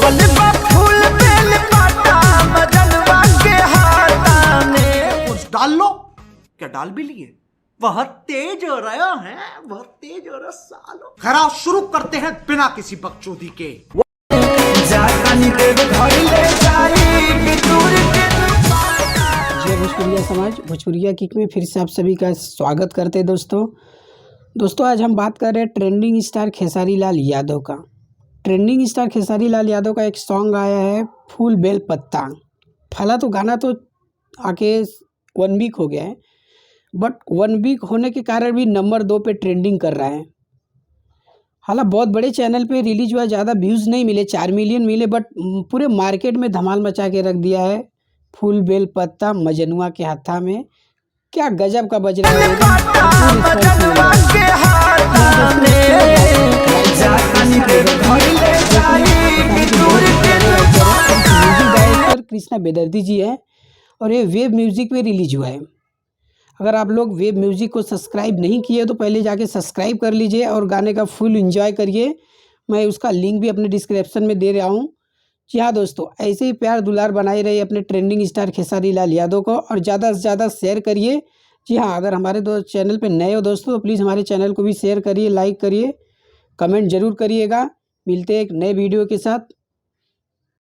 लगल फूल बेल पाता मजनवा के हाथा में। कुछ डाल लो। क्या डाल भी लिए? बहुत तेज हो रहा है, बहुत तेज हो रहा सालो। खरा शुरू करते हैं बिना किसी बकचोदी के। जय भोजपुरिया समाज, भोजपुरिया किक में फिर से आप सभी का स्वागत करते हैं दोस्तों आज हम बात कर रहे हैं ट्रेंडिंग स्टार खेसारी लाल यादव का। ट्रेंडिंग स्टार खेसारी लाल यादव का एक सॉन्ग आया है फूल बेल पत्ता। फला तो गाना तो आके 1 वीक हो गया है, बट 1 वीक होने के कारण भी नंबर 2 पे ट्रेंडिंग कर रहा है। हालांकि बहुत बड़े चैनल पे रिलीज हुआ, ज़्यादा व्यूज़ नहीं मिले, 4 मिलियन मिले, बट पूरे मार्केट में धमाल मचा के रख दिया है। फूल बेल पत्ता मजनुआ के हाथा में, क्या गजब का बज रहा है। डायरेक्टर कृष्णा बेदर्दी जी है और ये वेब म्यूज़िक पे रिलीज हुआ है। अगर आप लोग वेब म्यूज़िक को सब्सक्राइब नहीं किए तो पहले जाके सब्सक्राइब कर लीजिए और गाने का फुल एंजॉय करिए। मैं उसका लिंक भी अपने डिस्क्रिप्शन में दे रहा हूँ। जी हाँ दोस्तों, ऐसे ही प्यार दुलार बनाए रहिए अपने ट्रेंडिंग स्टार खेसारी लाल यादव को और ज़्यादा से ज़्यादा शेयर करिए। जी हाँ, अगर हमारे चैनल पे नए हो दोस्तों तो प्लीज़ हमारे चैनल को भी शेयर करिए, लाइक करिए, कमेंट ज़रूर करिएगा। मिलते हैं एक नए वीडियो के साथ।